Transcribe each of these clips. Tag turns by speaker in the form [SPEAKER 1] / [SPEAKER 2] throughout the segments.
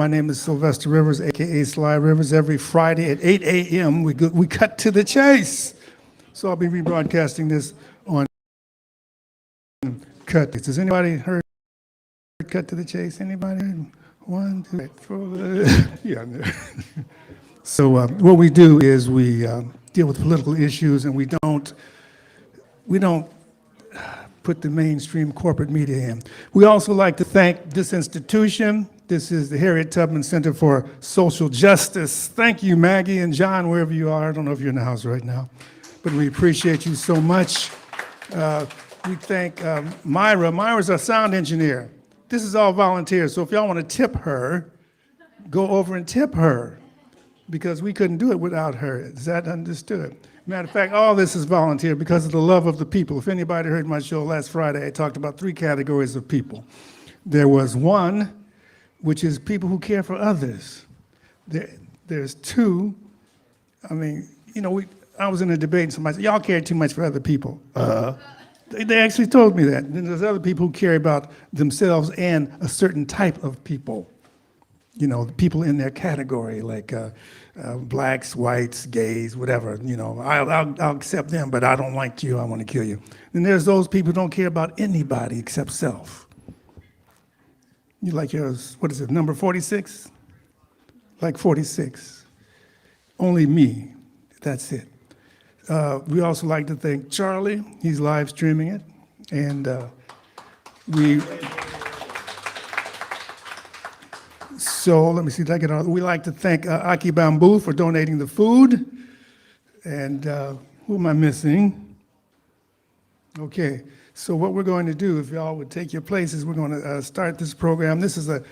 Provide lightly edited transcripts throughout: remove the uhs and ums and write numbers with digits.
[SPEAKER 1] My name is Sylvestor Rivers, a.k.a. Sly Rivers. Every Friday at 8 a.m., we cut to the chase. So I'll be rebroadcasting this on Cut. Has anybody heard Cut to the Chase? Anybody? 1, 2, 3, 4. Yeah. So what we do is we deal with political issues, and we don't put the mainstream corporate media in. We also like to thank this institution. This is the Harriet Tubman Center for Social Justice. Thank you, Maggie and John, wherever you are. I don't know if you're in the house right now, but we appreciate you so much. We thank Myra. Myra's our sound engineer. This is all volunteers, so if y'all want to tip her, go over and tip her, because we couldn't do it without her. Is that understood? Matter of fact, all this is volunteer because of the love of the people. If anybody heard my show last Friday, I talked about 3 categories of people. There was 1, which is people who care for others. There's 2, I mean, you know, I was in a debate and somebody said, y'all care too much for other people. They actually told me that. And then there's other people who care about themselves and a certain type of people. You know, people in their category, like blacks, whites, gays, whatever. You know, I'll accept them, but I don't like you, I want to kill you. And there's those people who don't care about anybody except self. You like yours, what is it, number 46? Like 46. Only me, that's it. We also like to thank Charlie. He's live streaming it. And so let me see, we like to thank Aki Bamboo for donating the food. And who am I missing? Okay, so what we're going to do, if y'all would take your places, we're going to start this program. This is a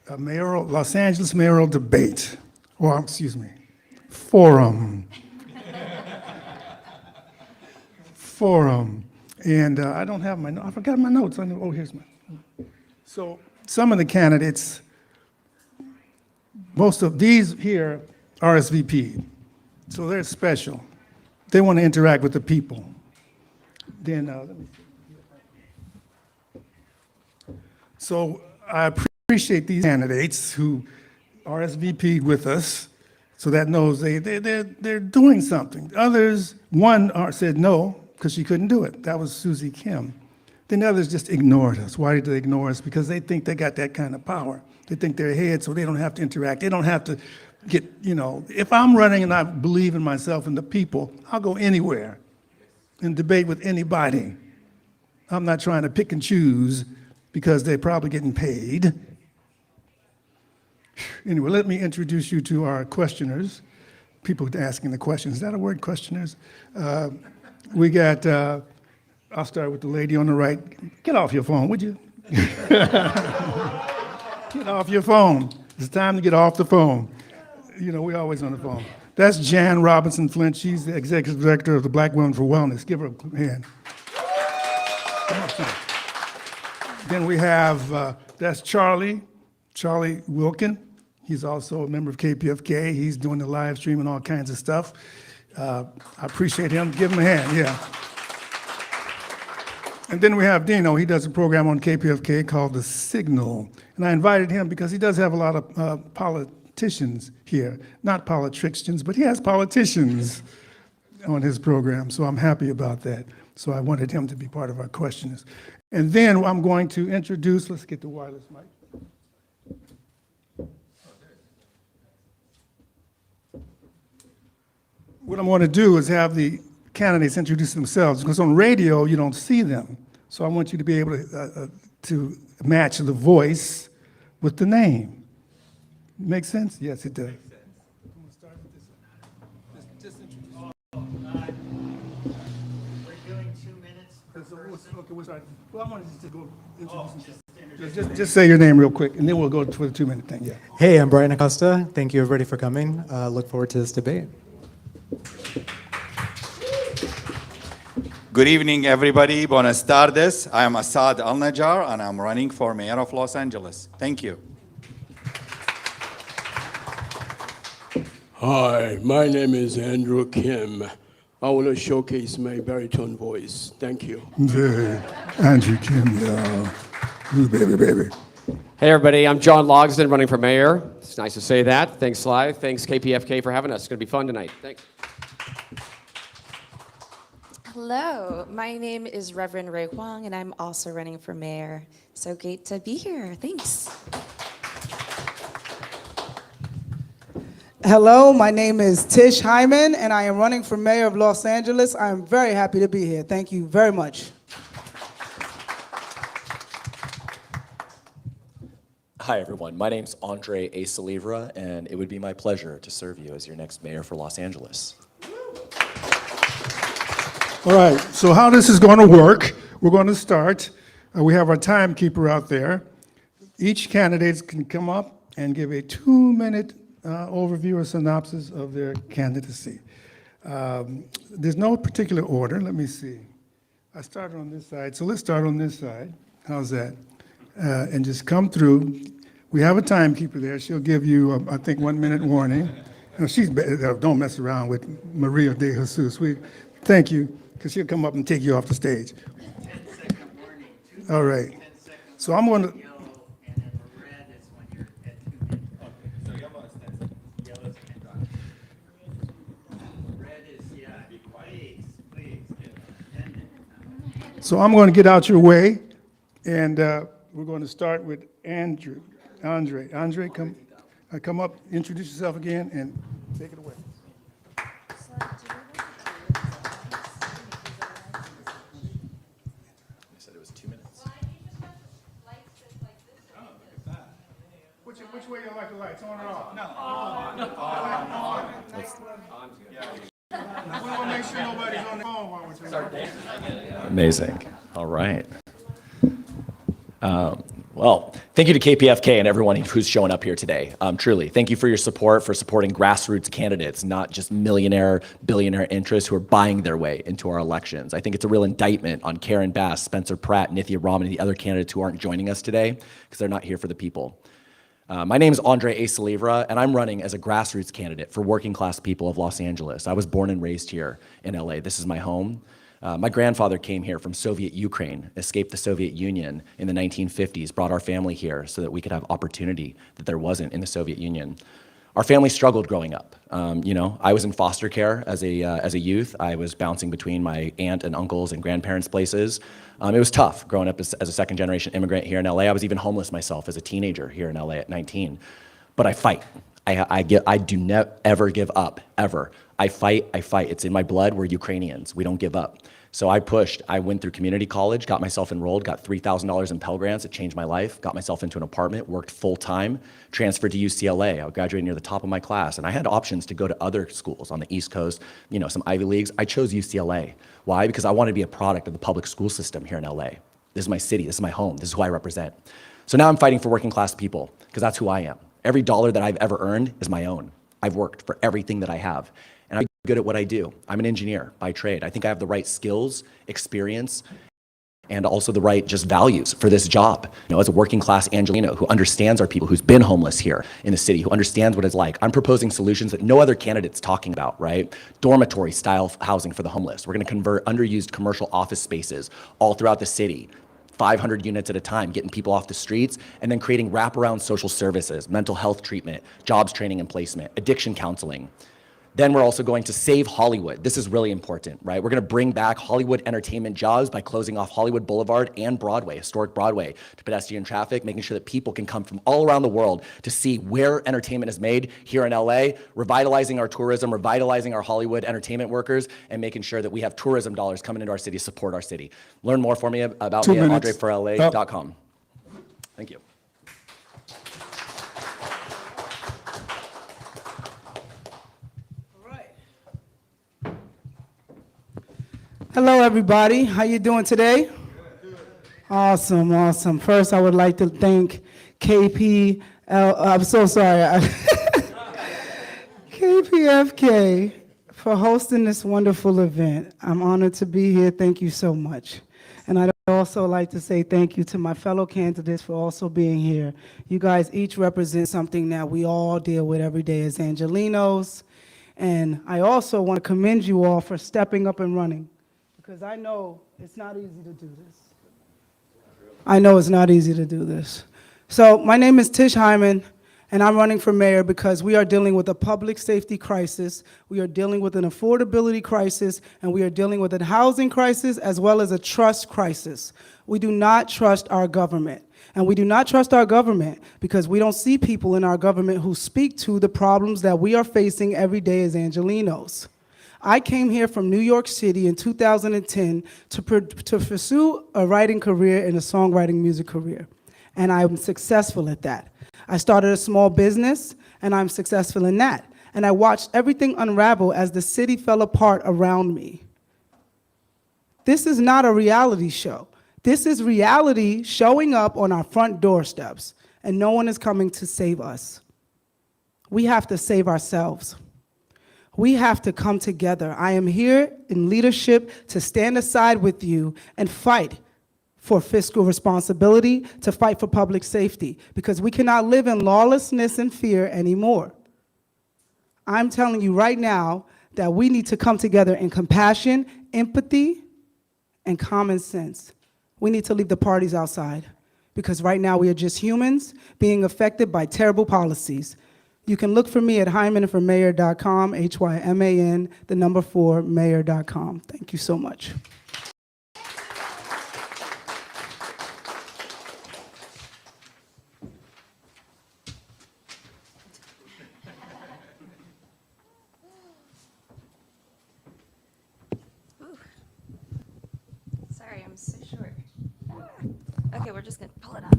[SPEAKER 1] Los Angeles mayoral debate, or excuse me, forum. Forum. And I don't have I forgot my notes. Oh, here's my. So some of the candidates, most of these here are RSVP. So they're special. They want to interact with the people. Then, let me see. So I appreciate these candidates who RSVP'd with us, so that knows they're doing something. Others, one said no, because she couldn't do it. That was Susie Kim. Then the others just ignored us. Why did they ignore us? Because they think they got that kind of power. They think they're ahead, so they don't have to interact. They don't have to get, you know, if I'm running and I believe in myself and the people, I'll go anywhere and debate with anybody. I'm not trying to pick and choose because they're probably getting paid. Anyway, let me introduce you to our questioners, people asking the questions. Is that a word, questioners? We got, I'll start with the lady on the right. Get off your phone, would you? Get off your phone. It's time to get off the phone. You know, we're always on the phone. That's Jan Robinson Flint. She's the executive director of the Black Women for Wellness. Give her a hand. Then we have, that's Charlie Wilkin. He's also a member of KPFK. He's doing the live stream and all kinds of stuff. I appreciate him. Give him a hand, yeah. And then we have Dino. He does a program on KPFK called The Signal. And I invited him because he does have a lot of politicians here. Not politicians, but he has politicians on his program. So I'm happy about that. So I wanted him to be part of our questioners. And then I'm going to introduce, let's get the wireless mic. What I'm going to do is have the candidates introduce themselves, because on radio you don't see them. So I want you to be able to match the voice with the name. Make sense? Yes, it does. I'm going to start with this. Just introduce.
[SPEAKER 2] We're doing 2 minutes per person.
[SPEAKER 1] Okay, we'll start. Well, I want to just go introduce yourself. Just say your name real quick, and then we'll go for the 2-minute thing. Yeah.
[SPEAKER 3] Hey, I'm Brian Acosta. Thank you, everybody, for coming. Look forward to this debate.
[SPEAKER 4] Good evening, everybody. Buenas tardes. I am Assad Al-Najjar, and I'm running for mayor of Los Angeles. Thank you.
[SPEAKER 5] Hi, my name is Andrew Kim. I want to showcase my baritone voice. Thank you.
[SPEAKER 1] Andrew Kim, yeah. Ooh, baby.
[SPEAKER 6] Hey everybody, I'm John Logsdon, running for mayor. It's nice to say that. Thanks Live. Thanks KPFK for having us. It's going to be fun tonight. Thanks.
[SPEAKER 7] Hello, my name is Reverend Ray Huang, and I'm also running for mayor. So great to be here. Thanks.
[SPEAKER 8] Hello, my name is Tish Hyman, and I am running for mayor of Los Angeles. I am very happy to be here. Thank you very much.
[SPEAKER 9] Hi, everyone. My name's Andre A. Salivra, and it would be my pleasure to serve you as your next mayor for Los Angeles.
[SPEAKER 1] All right, so how this is going to work, we're going to start. We have our timekeeper out there. Each candidate can come up and give a 2-minute overview or synopsis of their candidacy. There's no particular order. Let me see. I started on this side, so let's start on this side. How's that? And just come through. We have a timekeeper there. She'll give you, I think, 1-minute warning. Don't mess around with Maria de Jesus. Thank you, because she'll come up and take you off the stage.
[SPEAKER 2] 10-second warning.
[SPEAKER 1] All right.
[SPEAKER 2] 10 seconds.
[SPEAKER 1] So I'm going to.
[SPEAKER 2] Yellow, and then red is when you're at 2 minutes.
[SPEAKER 4] So yellow is 10 seconds.
[SPEAKER 2] Yellow is 10 seconds. Red is, please, 10 minutes.
[SPEAKER 1] So I'm going to get out your way, and we're going to start with Andre. Andre, come up, introduce yourself again, and take it away.
[SPEAKER 9] You said it was 2 minutes.
[SPEAKER 1] Which way you like the lights, on or off? No. We want to make sure nobody's on the phone while we're talking.
[SPEAKER 9] Amazing. All right. Well, thank you to KPFK and everyone who's showing up here today. Truly, thank you for your support, for supporting grassroots candidates, not just millionaire, billionaire interests who are buying their way into our elections. I think it's a real indictment on Karen Bass, Spencer Pratt, Nithya Raman, and the other candidates who aren't joining us today because they're not here for the people. My name is Andre A. Salivra, and I'm running as a grassroots candidate for working class people of Los Angeles. I was born and raised here in LA. This is my home. My grandfather came here from Soviet Ukraine, escaped the Soviet Union in the 1950s, brought our family here so that we could have opportunity that there wasn't in the Soviet Union. Our family struggled growing up. I was in foster care as a youth. I was bouncing between my aunt and uncles and grandparents' places. It was tough growing up as a second-generation immigrant here in LA. I was even homeless myself as a teenager here in LA at 19. But I fight. I do not ever give up, ever. I fight. It's in my blood. We're Ukrainians. We don't give up. So I pushed. I went through community college, got myself enrolled, got $3,000 in Pell Grants. It changed my life. Got myself into an apartment, worked full-time, transferred to UCLA. I graduated near the top of my class. And I had options to go to other schools on the East Coast, some Ivy Leagues. I chose UCLA. Why? Because I wanted to be a product of the public school system here in LA. This is my city. This is my home. This is who I represent. So now I'm fighting for working class people because that's who I am. Every dollar that I've ever earned is my own. I've worked for everything that I have. And I'm good at what I do. I'm an engineer by trade. I think I have the right skills, experience, and also the right just values for this job. As a working class Angelino who understands our people, who's been homeless here in the city, who understands what it's like, I'm proposing solutions that no other candidate's talking about, right? Dormitory style housing for the homeless. We're gonna convert underused commercial office spaces all throughout the city, 500 units at a time, getting people off the streets, and then creating wraparound social services, mental health treatment, jobs training and placement, addiction counseling. Then we're also going to save Hollywood. This is really important, right? We're gonna bring back Hollywood entertainment jobs by closing off Hollywood Boulevard and Broadway, historic Broadway, to pedestrian traffic, making sure that people can come from all around the world to see where entertainment is made here in LA, revitalizing our tourism, revitalizing our Hollywood entertainment workers, and making sure that we have tourism dollars coming into our city to support our city. Learn more about me at andreforla.com. Thank you.
[SPEAKER 8] Hello, everybody. How you doing today? Awesome, awesome. First, I would like to thank I'm so sorry, KPFK for hosting this wonderful event. I'm honored to be here. Thank you so much. And I'd also like to say thank you to my fellow candidates for also being here. You guys each represent something that we all deal with every day as Angelinos. And I also want to commend you all for stepping up and running, because I know it's not easy to do this. I know it's not easy to do this. So my name is Tish Hyman, and I'm running for mayor because we are dealing with a public safety crisis, we are dealing with an affordability crisis, and we are dealing with a housing crisis as well as a trust crisis. We do not trust our government. And we do not trust our government because we don't see people in our government who speak to the problems that we are facing every day as Angelenos. I came here from New York City in 2010 to pursue a writing career and a songwriting music career. And I'm successful at that. I started a small business, and I'm successful in that. And I watched everything unravel as the city fell apart around me. This is not a reality show. This is reality showing up on our front doorsteps, and no one is coming to save us. We have to save ourselves. We have to come together. I am here in leadership to stand aside with you and fight for fiscal responsibility, to fight for public safety, because we cannot live in lawlessness and fear anymore. I'm telling you right now that we need to come together in compassion, empathy, and common sense. We need to leave the parties outside, because right now we are just humans being affected by terrible policies. You can look for me at hymanformayor.com, HYMAN, the number 4, mayor.com. Thank you so much.
[SPEAKER 7] Sorry, I'm so short. Okay, we're just gonna pull it up.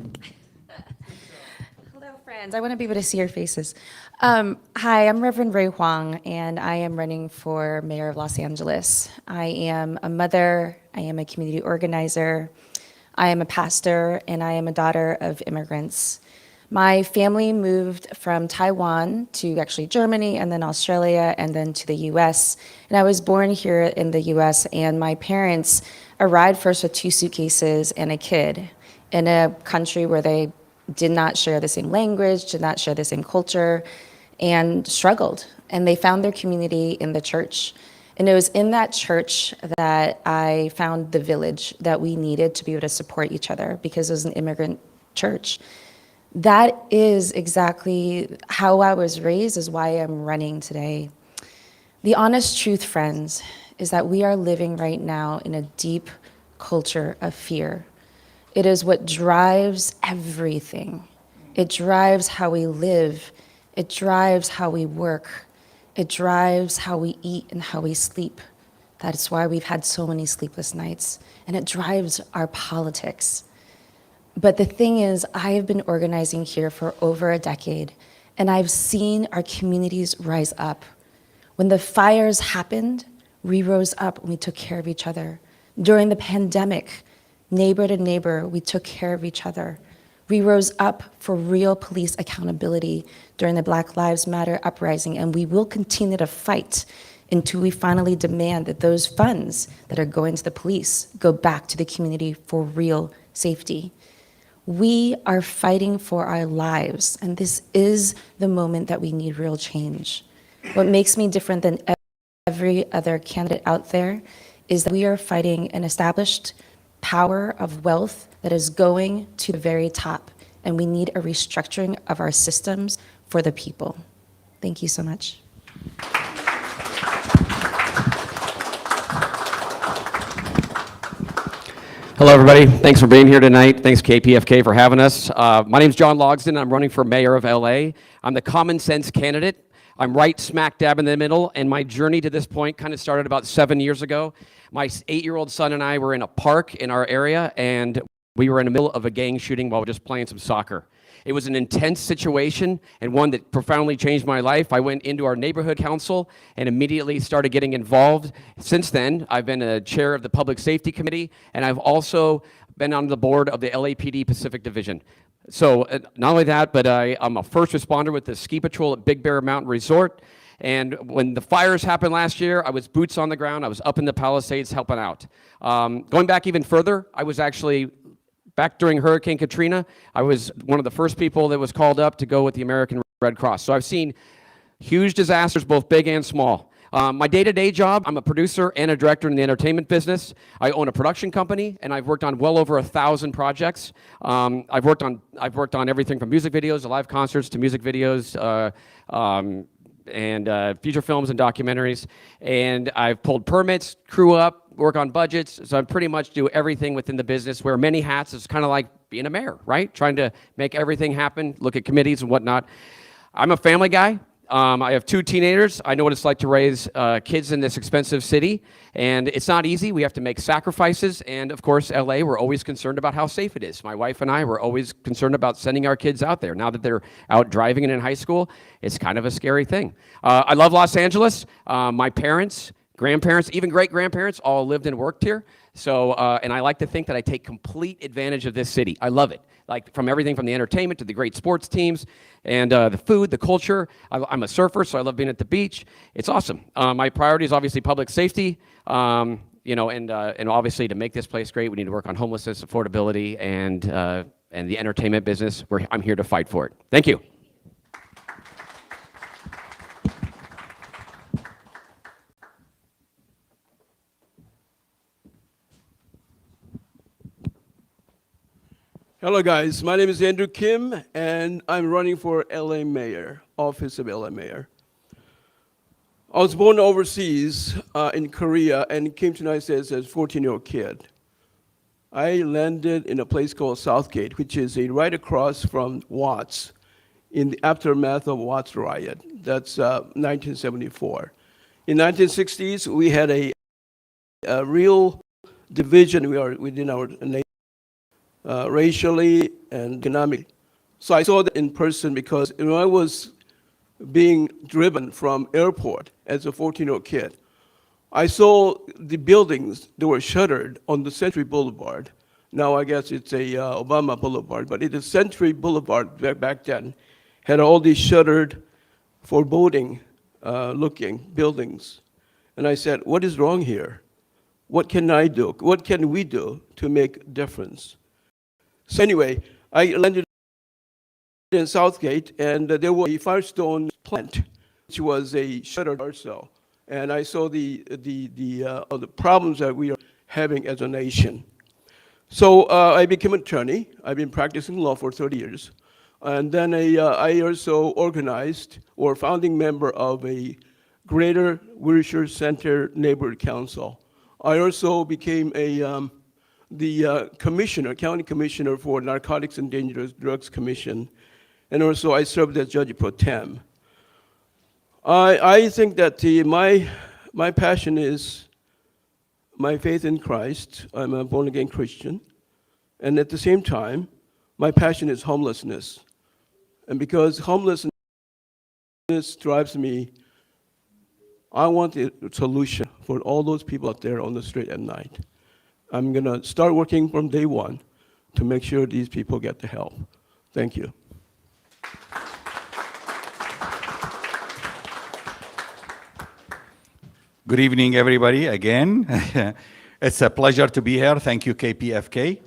[SPEAKER 7] Hello, friends. I want to be able to see your faces. Hi, I'm Reverend Ray Huang, and I am running for mayor of Los Angeles. I am a mother, I am a community organizer, I am a pastor, and I am a daughter of immigrants. My family moved from Taiwan to actually Germany, and then Australia, and then to the US. And I was born here in the US, and my parents arrived first with 2 suitcases and a kid in a country where they did not share the same language, did not share the same culture, and struggled. And they found their community in the church. And it was in that church that I found the village that we needed to be able to support each other, because it was an immigrant church. That is exactly how I was raised, is why I'm running today. The honest truth, friends, is that we are living right now in a deep culture of fear. It is what drives everything. It drives how we live. It drives how we work. It drives how we eat and how we sleep. That is why we've had so many sleepless nights. And it drives our politics. But the thing is, I have been organizing here for over a decade, and I've seen our communities rise up. When the fires happened, we rose up and we took care of each other. During the pandemic, neighbor to neighbor, we took care of each other. We rose up for real police accountability during the Black Lives Matter uprising, and we will continue to fight until we finally demand that those funds that are going to the police go back to the community for real safety. We are fighting for our lives, and this is the moment that we need real change. What makes me different than every other candidate out there is that we are fighting an established power of wealth that is going to the very top, and we need a restructuring of our systems for the people. Thank you so much.
[SPEAKER 6] Hello, everybody. Thanks for being here tonight. Thanks, KPFK, for having us. My name's John Logsdon. I'm running for mayor of LA. I'm the common sense candidate. I'm right smack dab in the middle, and my journey to this point kind of started about 7 years ago. My 8-year-old son and I were in a park in our area, and we were in the middle of a gang shooting while we were just playing some soccer. It was an intense situation and one that profoundly changed my life. I went into our neighborhood council and immediately started getting involved. Since then, I've been a chair of the Public Safety Committee, and I've also been on the board of the LAPD Pacific Division. So not only that, but I'm a first responder with the ski patrol at Big Bear Mountain Resort. And when the fires happened last year, I was boots on the ground. I was up in the Palisades helping out. Going back even further, I was actually back during Hurricane Katrina. I was one of the first people that was called up to go with the American Red Cross. So I've seen huge disasters, both big and small. My day-to-day job, I'm a producer and a director in the entertainment business. I own a production company, and I've worked on well over 1,000 projects. I've worked on everything from music videos to live concerts to music videos, and feature films and documentaries. And I've pulled permits, crew up, work on budgets. So I pretty much do everything within the business, wear many hats. It's kind of like being a mayor, right? Trying to make everything happen, look at committees and whatnot. I'm a family guy. I have 2 teenagers. I know what it's like to raise kids in this expensive city, and it's not easy. We have to make sacrifices, and of course, LA, we're always concerned about how safe it is. My wife and I were always concerned about sending our kids out there. Now that they're out driving and in high school, it's kind of a scary thing. I love Los Angeles. My parents, grandparents, even great-grandparents all lived and worked here. So, and I like to think that I take complete advantage of this city. I love it. Like from everything from the entertainment to the great sports teams and the food, the culture. I'm a surfer, so I love being at the beach. It's awesome. My priority is obviously public safety, you know, and obviously to make this place great, we need to work on homelessness, affordability, and the entertainment business. I'm here to fight for it. Thank you.
[SPEAKER 5] Hello, guys. My name is Andrew Kim, and I'm running for LA Mayor, office of LA Mayor. I was born overseas in Korea and came to the United States as a 14-year-old kid. I landed in a place called Southgate, which is right across from Watts, in the aftermath of Watts riot. That's 1974. In 1960s, we had a real division within our nation. Racially and economically. So I saw that in person because when I was being driven from airport as a 14-year-old kid, I saw the buildings that were shuttered on the Century Boulevard. Now I guess it's a Obama Boulevard, but it is Century Boulevard back then, had all these shuttered, foreboding looking buildings. And I said, what is wrong here? What can I do? What can we do to make a difference? So anyway, I landed in Southgate, and there was a Firestone plant, which was a shuttered also. And I saw the problems that we are having as a nation. So I became an attorney. I've been practicing law for 30 years. And then I also organized or founding member of a Greater Wilshire Center Neighborhood Council. I also became the commissioner, county commissioner for Narcotics and Dangerous Drugs Commission, and also I served as judge pro tem. I think that my passion is my faith in Christ. I'm a born-again Christian, and at the same time, my passion is homelessness. And because homelessness drives me, I want a solution for all those people out there on the street at night. I'm going to start working from day one to make sure these people get the help. Thank you.
[SPEAKER 4] Good evening, everybody, again. It's a pleasure to be here. Thank you, KPFK.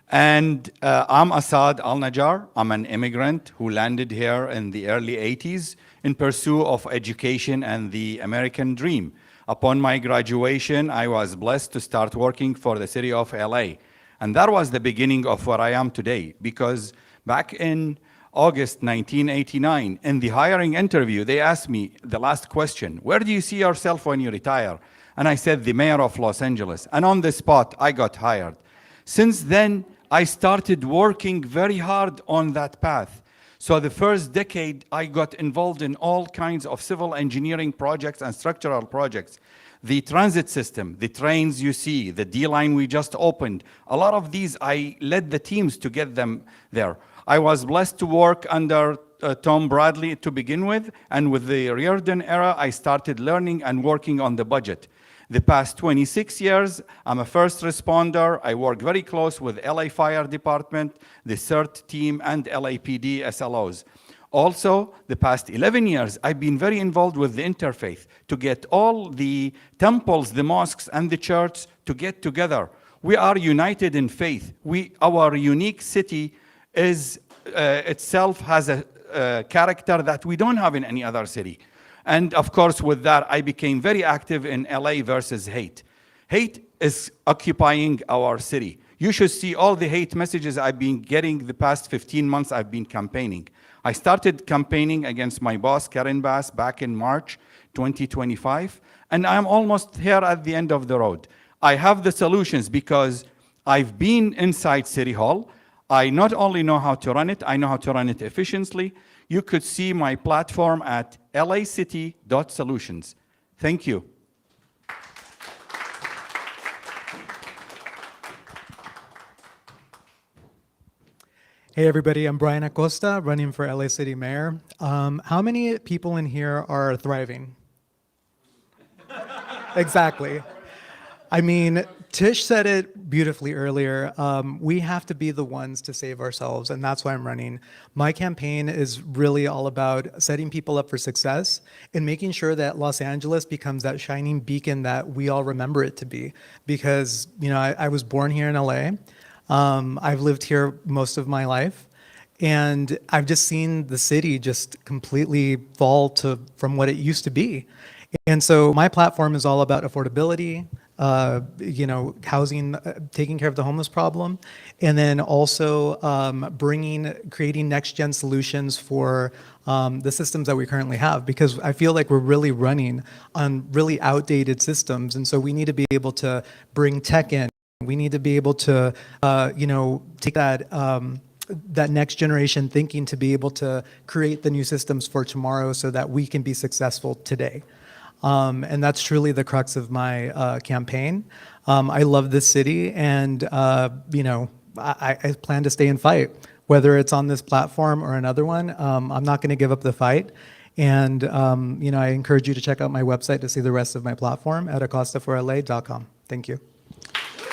[SPEAKER 4] And I'm Asad Al-Najjar. I'm an immigrant who landed here in the early 80s in pursuit of education and the American dream. Upon my graduation, I was blessed to start working for the city of LA. And that was the beginning of where I am today, because back in August 1989, in the hiring interview, they asked me the last question, where do you see yourself when you retire? And I said, the mayor of Los Angeles. And on the spot, I got hired. Since then, I started working very hard on that path. So the first decade, I got involved in all kinds of civil engineering projects and structural projects. The transit system, the trains you see, the D-line we just opened, a lot of these, I led the teams to get them there. I was blessed to work under Tom Bradley to begin with, and with the Reardon era, I started learning and working on the budget. The past 26 years, I'm a first responder. I work very close with LA Fire Department, the CERT team, and LAPD SLOs. Also, the past 11 years, I've been very involved with the interfaith to get all the temples, the mosques, and the church to get together. We are united in faith. Our unique city is itself has a character that we don't have in any other city. And of course, with that, I became very active in LA versus hate. Hate is occupying our city. You should see all the hate messages I've been getting the past 15 months I've been campaigning. I started campaigning against my boss, Karen Bass, back in March 2025, and I'm almost here at the end of the road. I have the solutions because I've been inside City Hall. I not only know how to run it, I know how to run it efficiently. You could see my platform at lacity.solutions. Thank you.
[SPEAKER 3] Hey everybody, I'm Brian Acosta, running for LA City Mayor. How many people in here are thriving? Exactly. I mean, Tish said it beautifully earlier. We have to be the ones to save ourselves, and that's why I'm running. My campaign is really all about setting people up for success and making sure that Los Angeles becomes that shining beacon that we all remember it to be. Because, you know, I was born here in LA. I've lived here most of my life, and I've just seen the city just completely fall from what it used to be. And so my platform is all about affordability, you know, housing, taking care of the homeless problem, and then also creating next-gen solutions for the systems that we currently have, because I feel like we're really running on really outdated systems, and so we need to be able to bring tech in. We need to be able to, you know, take that that next generation thinking to be able to create the new systems for tomorrow so that we can be successful today. And that's truly the crux of my campaign. I love this city, and you know, I plan to stay and fight, whether it's on this platform or another one. I'm not going to give up the fight. And you know, I encourage you to check out my website to see the rest of my platform at acostaforla.com. Thank you.